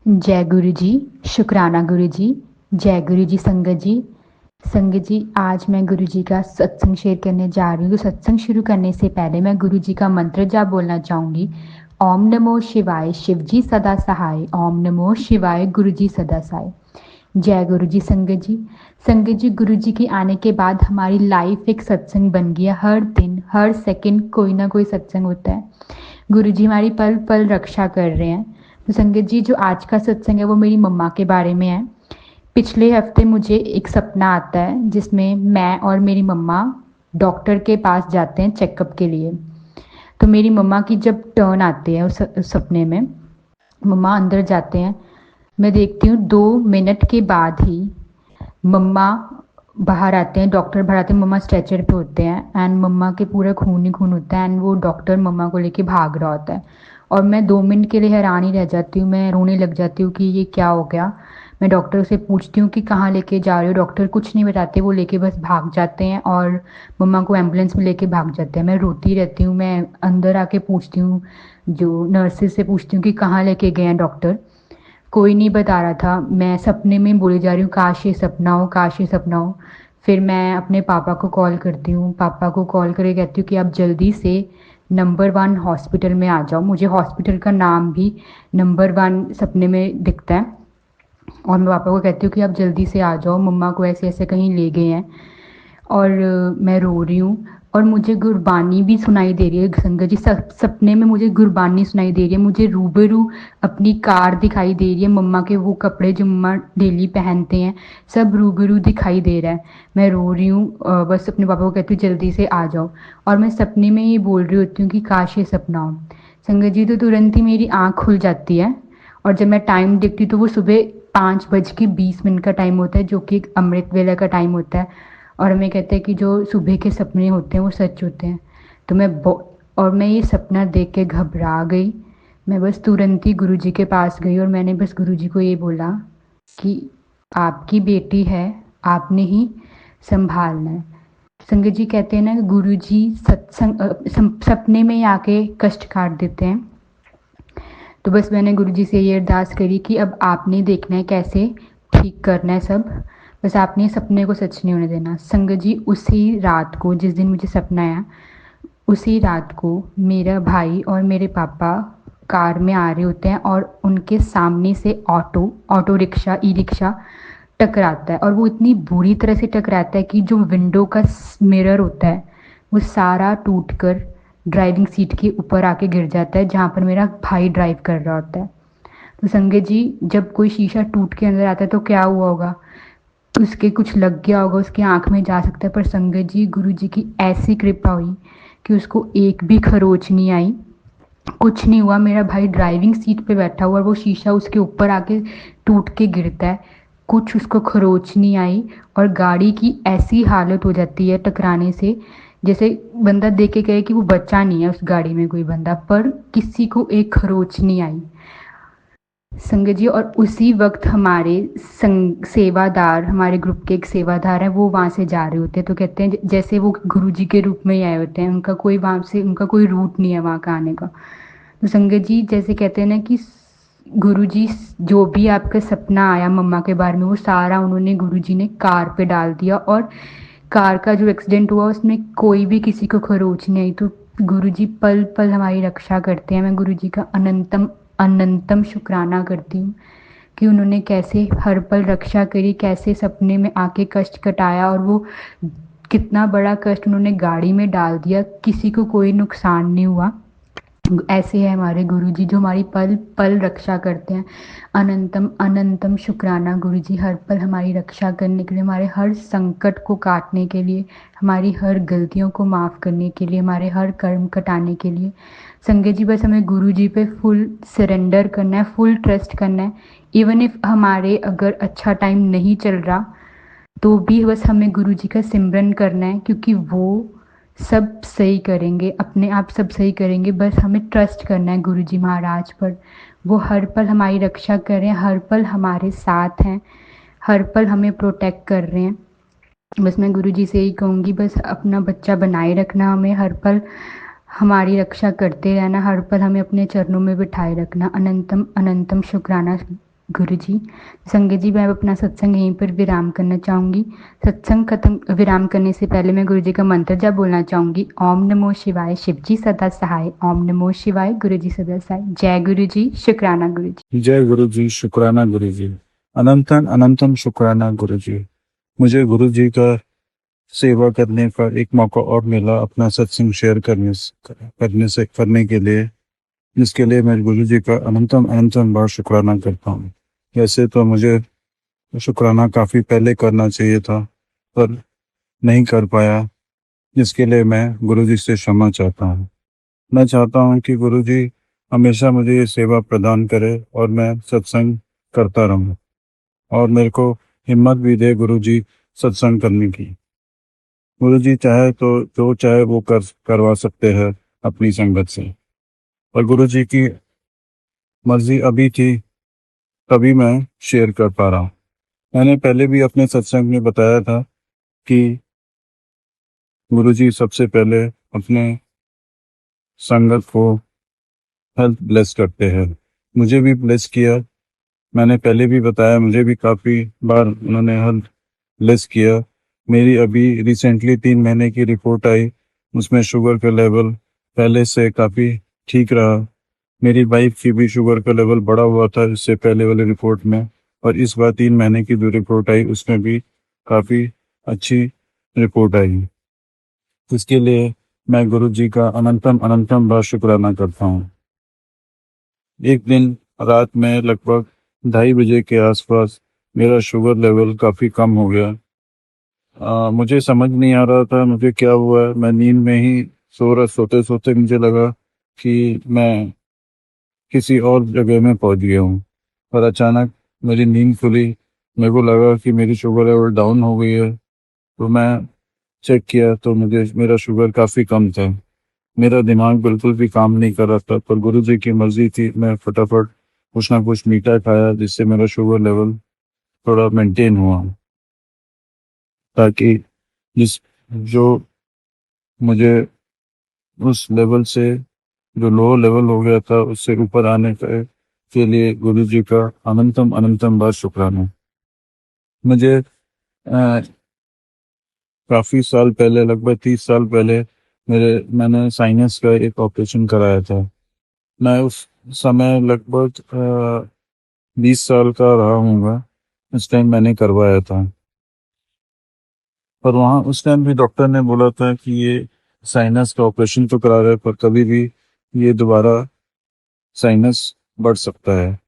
जय गुरु जी, शुक्राना गुरु जी। जय गुरु जी। संगत जी, संगत जी, आज मैं गुरु जी का सत्संग शेयर करने जा रही हूँ। तो सत्संग शुरू करने से पहले मैं गुरु जी का मंत्र जाप बोलना चाहूँगी। ओम नमो शिवाय, शिव जी सदा सहाय। ओम नमो शिवाय, गुरु जी सदा सहाय। जय गुरु जी। संगत जी, संगत जी, गुरु जी के आने के बाद हमारी लाइफ एक सत्संग बन गया। हर दिन हर सेकंड कोई ना कोई सत्संग होता है। गुरु जी हमारी पल पल रक्षा कर रहे हैं। तो संगत जी, जो आज का सत्संग है वो मेरी मम्मा के बारे में है। पिछले हफ्ते मुझे एक सपना आता है जिसमें मैं और मेरी मम्मा डॉक्टर के पास जाते हैं चेकअप के लिए। तो मेरी मम्मा की जब टर्न आती है उस सपने में, मम्मा अंदर जाते हैं। मैं देखती हूँ 2 मिनट के बाद ही मम्मा बाहर आते हैं, डॉक्टर बाहर आते हैं, मम्मा स्ट्रेचर पे होते हैं एंड मम्मा के पूरा खून ही खून होता है एंड वो डॉक्टर मम्मा को लेके भाग रहा होता है। और मैं 2 मिनट के लिए हैरान ही रह जाती हूँ, मैं रोने लग जाती हूँ कि ये क्या हो गया। मैं डॉक्टर से पूछती हूँ कि कहाँ लेके जा रहे हो। डॉक्टर कुछ नहीं बताते, वो लेके बस भाग जाते हैं और मम्मा को एम्बुलेंस में लेके भाग जाते हैं। मैं रोती रहती हूँ, मैं अंदर आके पूछती हूँ, जो नर्सेज से पूछती हूँ कि कहाँ लेके गए हैं डॉक्टर। कोई नहीं बता रहा था। मैं सपने में बोली जा रही हूँ काश ये सपना हो, काश ये सपना हो। फिर मैं अपने पापा को कॉल करती हूँ, पापा को कॉल करके कहती हूँ कि आप जल्दी से नंबर 1 हॉस्पिटल में आ जाओ। मुझे हॉस्पिटल का नाम भी नंबर 1 सपने में दिखता है। और मैं पापा को कहती हूँ कि आप जल्दी से आ जाओ, मम्मा को ऐसे ऐसे कहीं ले गए हैं। और मैं रो रही हूँ और मुझे गुरबानी भी सुनाई दे रही है। संगत जी, सपने में मुझे गुरबानी सुनाई दे रही है। मुझे रूबरू अपनी कार दिखाई दे रही है, मम्मा के वो कपड़े जो मम्मा डेली पहनते हैं सब रूबरू दिखाई दे रहा है। मैं रो रही हूँ, बस अपने पापा को कहती हूँ जल्दी से आ जाओ। और मैं सपने में ये बोल रही होती हूँ कि काश ये सपना हो। संगत जी, तो तुरंत ही मेरी आँख खुल जाती है और जब मैं टाइम देखती हूँ तो वो सुबह 5:20 का टाइम होता है, जो कि एक अमृत वेला का टाइम होता है। और हमें कहते हैं कि जो सुबह के सपने होते हैं वो सच होते हैं। तो मैं ये सपना देख के घबरा गई। मैं बस तुरंत ही गुरुजी के पास गई और मैंने बस गुरुजी को ये बोला कि आपकी बेटी है, आपने ही संभालना है। संगत जी कहते हैं ना, गुरुजी सपने में ही आके कष्ट काट देते हैं। तो बस मैंने गुरुजी से ये अरदास करी कि अब आपने देखना है कैसे ठीक करना है सब, बस आपने सपने को सच नहीं होने देना। संगत जी, उसी रात को जिस दिन मुझे सपना आया, उसी रात को मेरा भाई और मेरे पापा कार में आ रहे होते हैं और उनके सामने से ऑटो रिक्शा, ई रिक्शा टकराता है। और वो इतनी बुरी तरह से टकराता है कि जो विंडो का मिरर होता है वो सारा टूट कर ड्राइविंग सीट के ऊपर आके गिर जाता है, जहाँ पर मेरा भाई ड्राइव कर रहा होता है। तो संगत जी, जब कोई शीशा टूट के अंदर आता है तो क्या हुआ होगा, उसके कुछ लग गया होगा, उसकी आंख में जा सकता है। पर संगत जी, गुरु जी की ऐसी कृपा हुई कि उसको एक भी खरोच नहीं आई, कुछ नहीं हुआ। मेरा भाई ड्राइविंग सीट पे बैठा हुआ और वो शीशा उसके ऊपर आके टूट के गिरता है, कुछ उसको खरोच नहीं आई। और गाड़ी की ऐसी हालत हो जाती है टकराने से, जैसे बंदा देख के कहे कि वो बच्चा नहीं है उस गाड़ी में कोई बंदा, पर किसी को एक खरोच नहीं आई। संगत जी, और उसी वक्त हमारे सेवादार, हमारे ग्रुप के एक सेवादार हैं, वो वहाँ से जा रहे होते हैं। तो कहते हैं जैसे वो गुरु जी के रूप में ही आए होते हैं, उनका कोई रूट नहीं है वहाँ का आने का। तो संगत जी, जैसे कहते हैं ना कि गुरु जी, जो भी आपका सपना आया मम्मा के बारे में वो सारा उन्होंने, गुरु जी ने कार पे डाल दिया। और कार का जो एक्सीडेंट हुआ उसमें कोई भी किसी को खरोच नहीं आई। तो गुरु जी पल पल हमारी रक्षा करते हैं। मैं गुरु जी का अनंतम अनंतम शुक्राना करती हूँ कि उन्होंने कैसे हर पल रक्षा करी, कैसे सपने में आके कष्ट कटाया। और वो कितना बड़ा कष्ट उन्होंने गाड़ी में डाल दिया, किसी को कोई नुकसान नहीं हुआ। ऐसे है हमारे गुरुजी जो हमारी पल पल रक्षा करते हैं। अनंतम अनंतम शुक्राना गुरुजी, हर पल हमारी रक्षा करने के लिए, हमारे हर संकट को काटने के लिए, हमारी हर गलतियों को माफ़ करने के लिए, हमारे हर कर्म कटाने के लिए। संगत जी, बस हमें गुरुजी पे फुल सरेंडर करना है, फुल ट्रस्ट करना है। इवन इफ हमारे अगर अच्छा टाइम नहीं चल रहा तो भी बस हमें गुरुजी का सिमरन करना है, क्योंकि वो सब सही करेंगे, अपने आप सब सही करेंगे। बस हमें ट्रस्ट करना है गुरुजी महाराज पर। वो हर पल हमारी रक्षा कर रहे हैं, हर पल हमारे साथ हैं, हर पल हमें प्रोटेक्ट कर रहे हैं। बस मैं गुरुजी से यही कहूँगी, बस अपना बच्चा बनाए रखना, हमें हर पल हमारी रक्षा करते रहना, हर पल हमें अपने चरणों में बिठाए रखना। अनंतम अनंतम शुक्राना गुरुजी, संगत जी मैं अपना सत्संग यहीं पर विराम करना चाहूँगी। सत्संग खत्म विराम करने से पहले मैं गुरुजी का मंत्र जाप बोलना चाहूँगी। ओम नमो शिवाय, शिवजी सदा सहाय। ओम नमो शिवाय, गुरुजी सदा सहाय। जय गुरुजी, शुक्राना गुरुजी। जय गुरु जी, शुक्राना गुरु जी। अनंतन अनंतम शुक्राना गुरु जी। मुझे गुरु जी का सेवा करने का एक मौका और मिला अपना सत्संग शेयर करने के लिए, जिसके लिए मैं गुरु जी का अनंतम अनंतम बार शुक्राना करता हूँ। वैसे तो मुझे शुक्राना काफ़ी पहले करना चाहिए था, पर नहीं कर पाया, जिसके लिए मैं गुरु जी से क्षमा चाहता हूँ। मैं चाहता हूँ कि गुरु जी हमेशा मुझे ये सेवा प्रदान करे और मैं सत्संग करता रहूँ, और मेरे को हिम्मत भी दे गुरु जी सत्संग करने की। गुरु जी चाहे तो जो चाहे वो करवा सकते हैं अपनी संगत से, और गुरु जी की मर्जी अभी थी तभी मैं शेयर कर पा रहा हूँ। मैंने पहले भी अपने सत्संग में बताया था कि गुरु जी सबसे पहले अपने संगत को हेल्थ ब्लेस करते हैं। मुझे भी ब्लेस किया। मैंने पहले भी बताया, मुझे भी काफ़ी बार उन्होंने हेल्थ ब्लेस किया। मेरी अभी रिसेंटली 3 महीने की रिपोर्ट आई, उसमें शुगर का लेवल पहले से काफ़ी ठीक रहा। मेरी वाइफ की भी शुगर का लेवल बढ़ा हुआ था इससे पहले वाली रिपोर्ट में, और इस बार 3 महीने की जो रिपोर्ट आई उसमें भी काफ़ी अच्छी रिपोर्ट आई। इसके लिए मैं गुरु जी का अनंतम अनंतम बार शुक्राना करता हूँ। एक दिन रात में लगभग 2:30 बजे के आसपास मेरा शुगर लेवल काफ़ी कम हो गया। मुझे समझ नहीं आ रहा था मुझे क्या हुआ है। मैं नींद में ही सोते सोते मुझे लगा कि मैं किसी और जगह में पहुंच गया हूँ, पर अचानक मेरी नींद खुली। मेरे को लगा कि मेरी शुगर लेवल डाउन हो गई है, तो मैं चेक किया तो मुझे मेरा शुगर काफ़ी कम था। मेरा दिमाग बिल्कुल भी काम नहीं कर रहा था, पर गुरुजी की मर्जी थी। मैं फटाफट कुछ ना कुछ मीठा खाया जिससे मेरा शुगर लेवल थोड़ा मेंटेन हुआ, ताकि जिस जो मुझे उस लेवल से जो लो लेवल हो गया था उससे ऊपर आने के लिए गुरु जी का अनंतम अनंतम बार शुक्राना। मुझे काफ़ी साल पहले, लगभग 30 साल पहले, मैंने साइनस का एक ऑपरेशन कराया था। मैं उस समय लगभग 20 साल का रहा हूँगा। उस टाइम मैंने करवाया था, पर वहाँ उस टाइम भी डॉक्टर ने बोला था कि ये साइनस का ऑपरेशन तो करा रहे, पर कभी भी ये दोबारा साइनस बढ़ सकता है।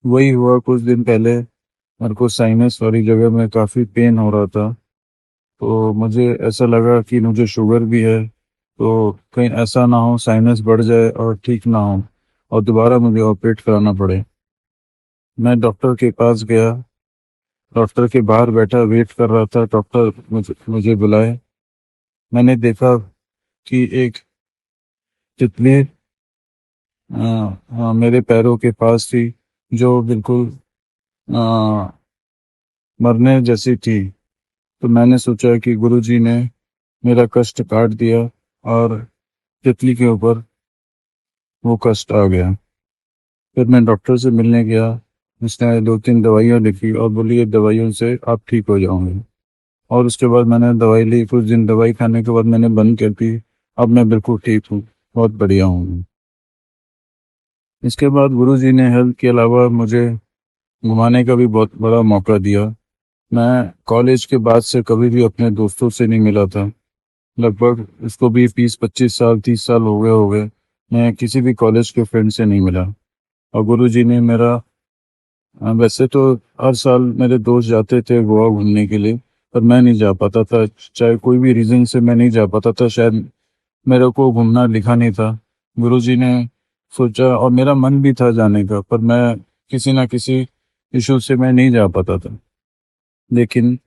वही हुआ कुछ दिन पहले। मेरे को साइनस वाली जगह में काफ़ी पेन हो रहा था, तो मुझे ऐसा लगा कि मुझे शुगर भी है, तो कहीं ऐसा ना हो साइनस बढ़ जाए और ठीक ना हो और दोबारा मुझे ऑपरेट कराना पड़े। मैं डॉक्टर के पास गया। डॉक्टर के बाहर बैठा वेट कर रहा था, डॉक्टर मुझे बुलाए। मैंने देखा कि एक तितली मेरे पैरों के पास थी, जो बिल्कुल अ, मरने जैसी थी। तो मैंने सोचा कि गुरुजी ने मेरा कष्ट काट दिया और तितली के ऊपर वो कष्ट आ गया। फिर मैं डॉक्टर से मिलने गया। उसने 2-3 दवाइयाँ लिखी और बोली ये दवाइयों से आप ठीक हो जाओगे। और उसके बाद मैंने दवाई ली। कुछ दिन दवाई खाने के बाद मैंने बंद कर दी। अब मैं बिल्कुल ठीक हूँ, बहुत बढ़िया हूँ। इसके बाद गुरुजी ने हेल्थ के अलावा मुझे घुमाने का भी बहुत बड़ा मौका दिया। मैं कॉलेज के बाद से कभी भी अपने दोस्तों से नहीं मिला था। लगभग इसको भी 20-25 साल 30 साल हो गए मैं किसी भी कॉलेज के फ्रेंड से नहीं मिला। और गुरुजी ने मेरा वैसे तो हर साल मेरे दोस्त जाते थे गोवा घूमने के लिए, पर मैं नहीं जा पाता था। चाहे कोई भी रीज़न से मैं नहीं जा पाता था, शायद मेरे को घूमना लिखा नहीं था। गुरुजी ने सोचा और मेरा मन भी था जाने का, पर मैं किसी ना किसी इशू से मैं नहीं जा पाता था। लेकिन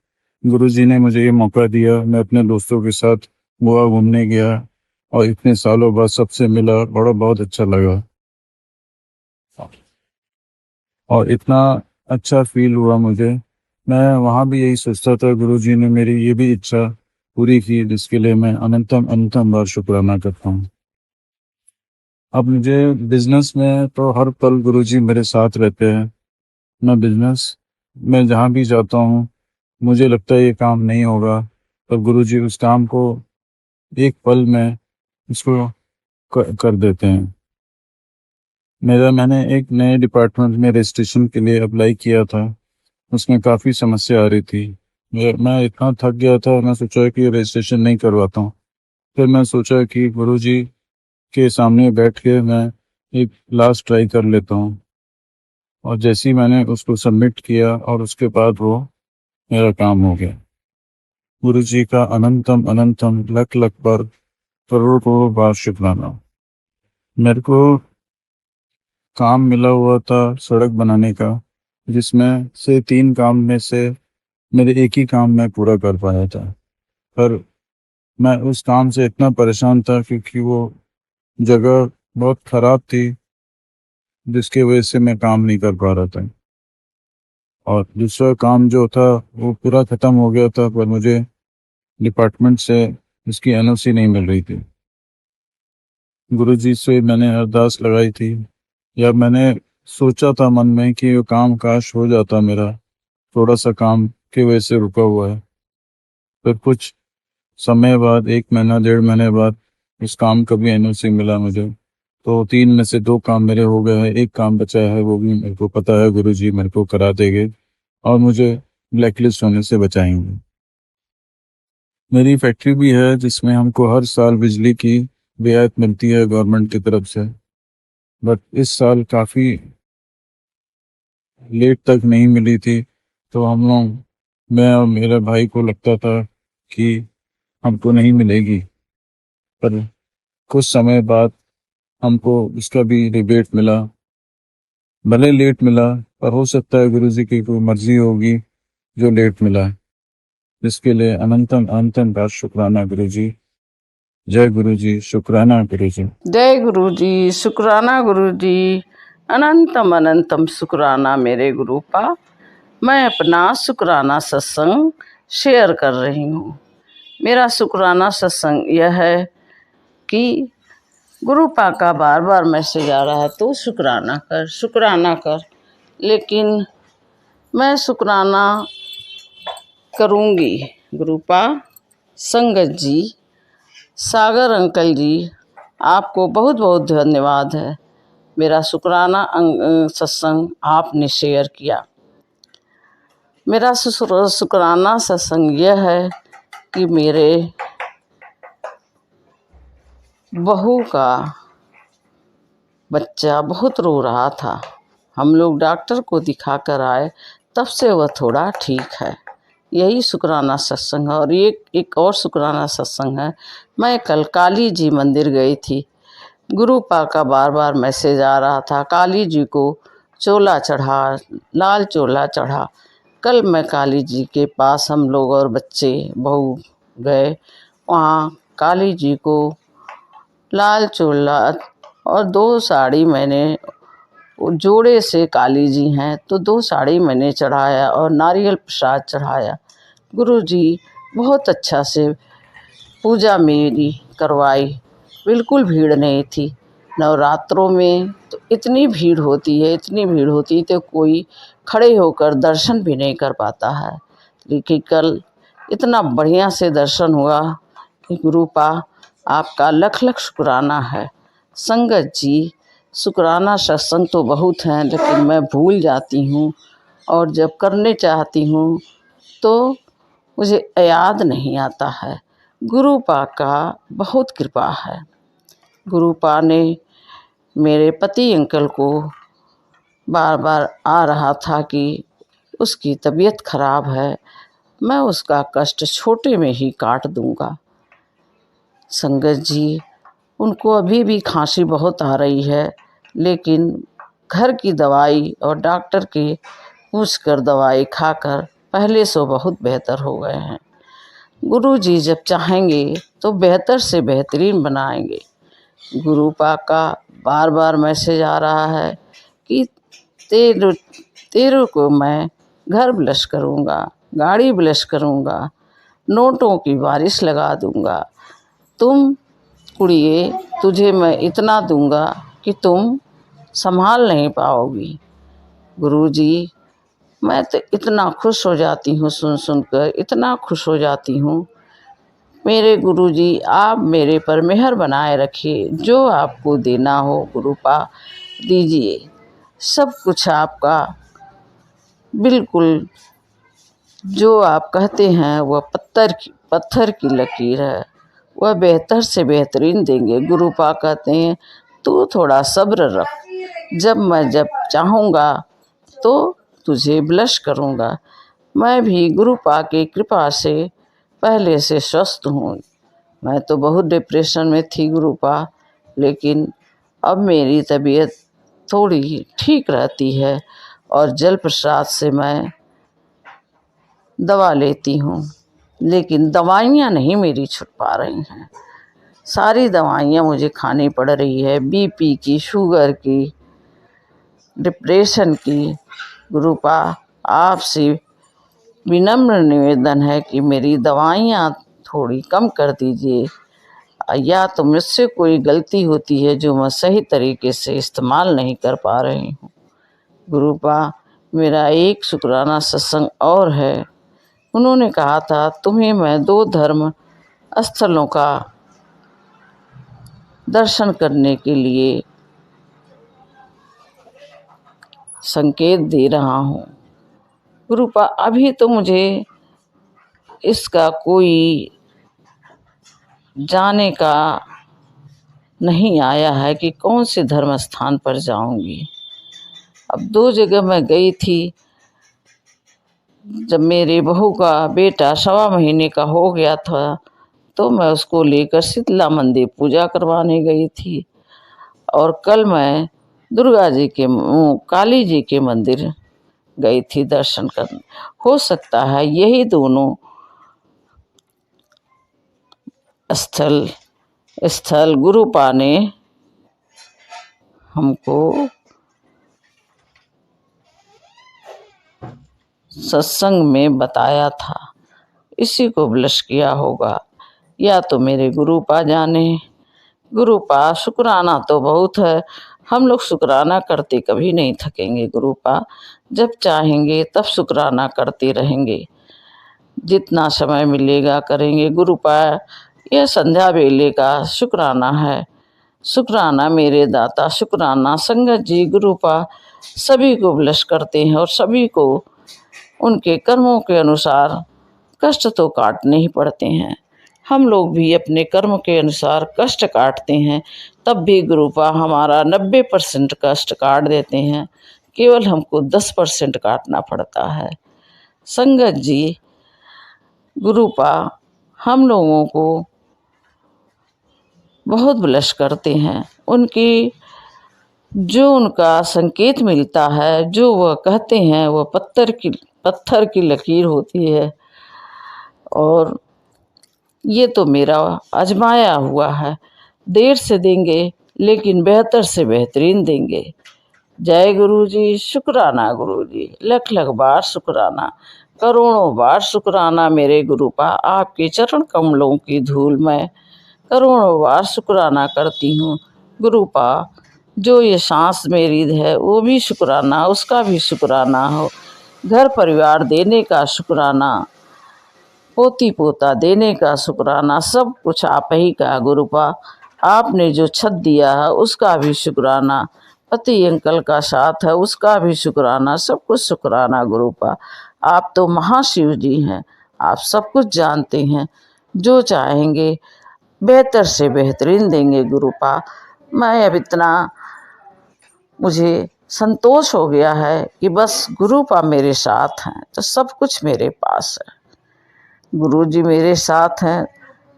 गुरुजी ने मुझे ये मौका दिया। मैं अपने दोस्तों के साथ गोवा घूमने गया और इतने सालों बाद सबसे मिला, बड़ा बहुत अच्छा लगा और इतना अच्छा फील हुआ मुझे। मैं वहाँ भी यही सोचता था, गुरुजी ने मेरी ये भी इच्छा पूरी की, जिसके लिए मैं अनंतम अनंतम बार शुक्राना करता हूँ। अब मुझे बिजनेस में तो हर पल गुरुजी मेरे साथ रहते हैं। मैं बिजनेस में जहाँ भी जाता हूँ मुझे लगता है ये काम नहीं होगा, पर गुरुजी उस काम को एक पल में इसको कर देते हैं। मैंने एक नए डिपार्टमेंट में रजिस्ट्रेशन के लिए अप्लाई किया था। उसमें काफ़ी समस्या आ रही थी। मैं इतना थक गया था, मैं सोचा कि रजिस्ट्रेशन नहीं करवाता हूँ। फिर मैं सोचा कि गुरुजी के सामने बैठ के मैं एक लास्ट ट्राई कर लेता हूँ, और जैसे ही मैंने उसको सबमिट किया और उसके बाद वो मेरा काम हो गया। गुरुजी का अनंतम अनंतम लख लख पर करोड़ करोड़ बार शुक्राना। मेरे को काम मिला हुआ था सड़क बनाने का, जिसमें से 3 काम में से मेरे एक ही काम मैं पूरा कर पाया था। पर मैं उस काम से इतना परेशान था क्योंकि वो जगह बहुत ख़राब थी, जिसके वजह से मैं काम नहीं कर पा रहा था। और दूसरा काम जो था वो पूरा ख़त्म हो गया था, पर मुझे डिपार्टमेंट से इसकी एनओसी नहीं मिल रही थी। गुरुजी से मैंने अरदास लगाई थी, या मैंने सोचा था मन में कि वो काम काश हो जाता मेरा। थोड़ा सा काम की वजह से रुका हुआ है। फिर कुछ समय बाद, 1 महीना 1.5 महीने बाद, उस काम का भी एनओसी मिला मुझे। तो 3 में से 2 काम मेरे हो गए हैं, एक काम बचा है, वो भी मेरे को पता है गुरुजी मेरे को करा देंगे और मुझे ब्लैकलिस्ट होने से बचाएंगे। मेरी फैक्ट्री भी है जिसमें हमको हर साल बिजली की रियायत मिलती है गवर्नमेंट की तरफ से। बट इस साल काफ़ी लेट तक नहीं मिली थी। तो हम लोग, मैं और मेरे भाई को लगता था कि हमको नहीं मिलेगी, पर कुछ समय बाद हमको उसका भी रिबेट मिला। भले लेट मिला, पर हो सकता है गुरुजी की कोई मर्जी होगी जो लेट मिला है। जिसके लिए अनंतम अनंतम बार शुक्राना गुरुजी। जय गुरुजी, शुक्राना गुरुजी। जय गुरु जी, शुक्राना गुरु जी, अनंतम अनंतम शुक्राना मेरे गुरुपा। मैं अपना शुक्राना सत्संग शेयर कर रही हूँ। मेरा शुक्राना सत्संग यह है कि गुरुपा का बार बार मैसेज आ रहा है तो शुक्राना कर, शुक्राना कर। लेकिन मैं शुक्राना करूँगी। गुरुपा, संगत जी, सागर अंकल जी, आपको बहुत बहुत धन्यवाद है। मेरा शुक्राना सत्संग आपने शेयर किया। मेरा शुक्राना सत्संग यह है कि मेरे बहू का बच्चा बहुत रो रहा था। हम लोग डॉक्टर को दिखा कर आए, तब से वह थोड़ा ठीक है। यही शुक्राना सत्संग है। और एक और शुक्राना सत्संग है। मैं कल काली जी मंदिर गई थी। गुरुपा का बार बार मैसेज आ रहा था, काली जी को चोला चढ़ा, लाल चोला चढ़ा। कल मैं काली जी के पास, हम लोग और बच्चे बहू गए। वहाँ काली जी को लाल चोला और 2 साड़ी मैंने, जोड़े से काली जी हैं तो 2 साड़ी मैंने चढ़ाया और नारियल प्रसाद चढ़ाया। गुरु जी बहुत अच्छा से पूजा मेरी करवाई। बिल्कुल भीड़ नहीं थी। नवरात्रों में तो इतनी भीड़ होती है, इतनी भीड़ होती है तो कोई खड़े होकर दर्शन भी नहीं कर पाता है। लेकिन कल इतना बढ़िया से दर्शन हुआ कि गुरुपा आपका लख लख शुक्राना है। संगत जी, शुक्राना सत्संग तो बहुत हैं, लेकिन मैं भूल जाती हूँ और जब करने चाहती हूँ तो मुझे याद नहीं आता है। गुरुपा का बहुत कृपा है। गुरुपा ने मेरे पति अंकल को बार बार आ रहा था कि उसकी तबीयत खराब है, मैं उसका कष्ट छोटे में ही काट दूंगा। संगत जी, उनको अभी भी खांसी बहुत आ रही है, लेकिन घर की दवाई और डॉक्टर के पूछ कर दवाई खाकर पहले से बहुत बेहतर हो गए हैं। गुरु जी जब चाहेंगे तो बेहतर से बेहतरीन बनाएंगे। गुरुपा का बार बार मैसेज आ रहा है कि तेरे को मैं घर ब्लश करूँगा, गाड़ी ब्लश करूँगा, नोटों की बारिश लगा दूँगा। तुम कुड़िए, तुझे मैं इतना दूँगा कि तुम संभाल नहीं पाओगी। गुरुजी, मैं तो इतना खुश हो जाती हूँ सुन कर, इतना खुश हो जाती हूँ। मेरे गुरुजी, आप मेरे पर मेहर बनाए रखिए, जो आपको देना हो गुरुपा दीजिए। सब कुछ आपका बिल्कुल जो आप कहते हैं वह पत्थर की लकीर है, वह बेहतर से बेहतरीन देंगे। गुरुपा कहते हैं तू थोड़ा सब्र रख, जब चाहूँगा तो तुझे ब्लश करूँगा। मैं भी गुरुपा की कृपा से पहले से स्वस्थ हूँ। मैं तो बहुत डिप्रेशन में थी गुरुपा, लेकिन अब मेरी तबीयत थोड़ी ठीक रहती है और जल प्रसाद से मैं दवा लेती हूँ, लेकिन दवाइयाँ नहीं मेरी छुट पा रही हैं। सारी दवाइयाँ मुझे खानी पड़ रही है, बीपी की, शुगर की, डिप्रेशन की। गुरुपा आपसे विनम्र निवेदन है कि मेरी दवाइयाँ थोड़ी कम कर दीजिए, या तो मुझसे कोई गलती होती है जो मैं सही तरीके से इस्तेमाल नहीं कर पा रही हूँ। गुरुपा, मेरा एक शुक्राना सत्संग और है। उन्होंने कहा था तुम्हें मैं 2 धर्म स्थलों का दर्शन करने के लिए संकेत दे रहा हूँ। गुरुपा, अभी तो मुझे इसका कोई जाने का नहीं आया है कि कौन से धर्म स्थान पर जाऊंगी। अब 2 जगह मैं गई थी। जब मेरे बहू का बेटा 1.25 महीने का हो गया था तो मैं उसको लेकर शीतला मंदिर पूजा करवाने गई थी, और कल मैं काली जी के मंदिर गई थी दर्शन करने। हो सकता है यही दोनों स्थल गुरुपा ने हमको सत्संग में बताया था, इसी को ब्लश किया होगा, या तो मेरे गुरुपा जाने। गुरुपा, शुक्राना तो बहुत है, हम लोग शुक्राना करते कभी नहीं थकेंगे गुरुपा। जब चाहेंगे तब शुक्राना करते रहेंगे, जितना समय मिलेगा करेंगे गुरुपा। यह संध्या वेले का शुक्राना है। शुक्राना मेरे दाता, शुक्राना संगत जी। गुरुपा सभी को ब्लश करते हैं और सभी को उनके कर्मों के अनुसार कष्ट तो काटने ही पड़ते हैं। हम लोग भी अपने कर्म के अनुसार कष्ट काटते हैं, तब भी गुरुपा हमारा 90% कष्ट काट देते हैं, केवल हमको 10% काटना पड़ता है। संगत जी, गुरुपा हम लोगों को बहुत ब्लश करते हैं। उनकी जो उनका संकेत मिलता है, जो वह कहते हैं, वह पत्थर की लकीर होती है, और ये तो मेरा आजमाया हुआ है। देर से देंगे लेकिन बेहतर से बेहतरीन देंगे। जय गुरु जी, शुक्राना गुरु जी, लख लख बार शुक्राना, करोड़ों बार शुक्राना मेरे गुरुपा। आपके चरण कमलों की धूल मैं करोड़ों बार शुक्राना करती हूँ गुरुपा। जो ये सांस मेरी है वो भी शुक्राना, उसका भी शुक्राना हो। घर परिवार देने का शुक्राना, पोती पोता देने का शुक्राना, सब कुछ आप ही का गुरुपा। आपने जो छत दिया है उसका भी शुक्राना, पति अंकल का साथ है उसका भी शुक्राना, सब कुछ शुक्राना गुरुपा। आप तो महाशिव जी हैं, आप सब कुछ जानते हैं, जो चाहेंगे बेहतर से बेहतरीन देंगे गुरुपा। मैं अब इतना मुझे संतोष हो गया है कि बस गुरुपा मेरे साथ हैं तो सब कुछ मेरे पास है। गुरु जी मेरे साथ हैं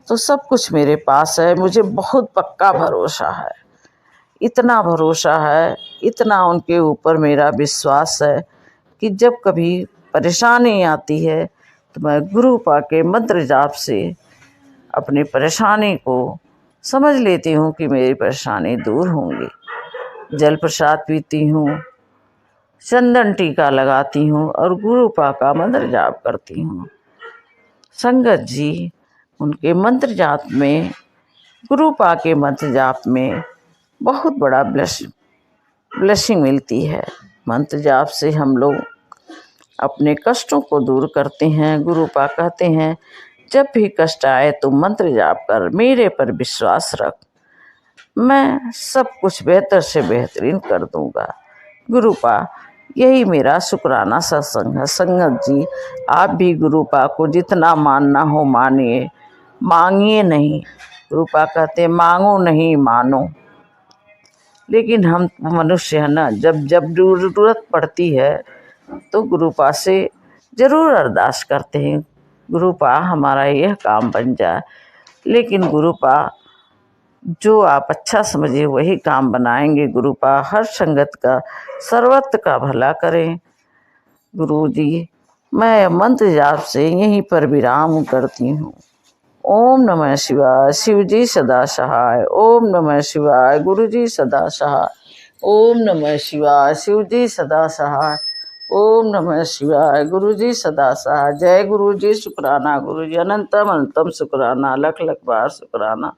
तो सब कुछ मेरे पास है। मुझे बहुत पक्का भरोसा है, इतना भरोसा है, इतना उनके ऊपर मेरा विश्वास है कि जब कभी परेशानी आती है तो मैं गुरुपा के मंत्र जाप से अपनी परेशानी को समझ लेती हूँ कि मेरी परेशानी दूर होंगी। जल प्रसाद पीती हूँ, चंदन टीका लगाती हूँ और गुरुपा का मंत्र जाप करती हूँ। संगत जी, उनके मंत्र जाप में, गुरुपा के मंत्र जाप में बहुत बड़ा ब्लेसिंग मिलती है। मंत्र जाप से हम लोग अपने कष्टों को दूर करते हैं। गुरुपा कहते हैं, जब भी कष्ट आए तो मंत्र जाप कर मेरे पर विश्वास रख, मैं सब कुछ बेहतर से बेहतरीन कर दूंगा। गुरुपा, यही मेरा शुक्राना सत्संग है। संगत जी, आप भी गुरुपा को जितना मानना हो मानिए, मांगिए नहीं। गुरुपा कहते मांगो नहीं मानो। लेकिन हम मनुष्य है ना, जब जब जरूरत पड़ती है तो गुरुपा से ज़रूर अरदास करते हैं, गुरुपा हमारा यह काम बन जाए। लेकिन गुरुपा जो आप अच्छा समझे वही काम बनाएंगे। गुरुपा हर संगत का सर्वत्र का भला करें। गुरु जी, मैं मंत्र जाप से यहीं पर विराम करती हूँ। ओम नमः शिवाय। शिव जी सदा सहाय। ओम नमः शिवाय। गुरु जी सदा सहाय। ओम नमः शिवाय। शिव जी सदा सहाय। ओम नमः शिवाय। गुरु जी सदा सहाय। जय गुरु जी। शुक्राना गुरु जी। अनंतम अनंतम शुक्राना। लख लख बार शुक्राना।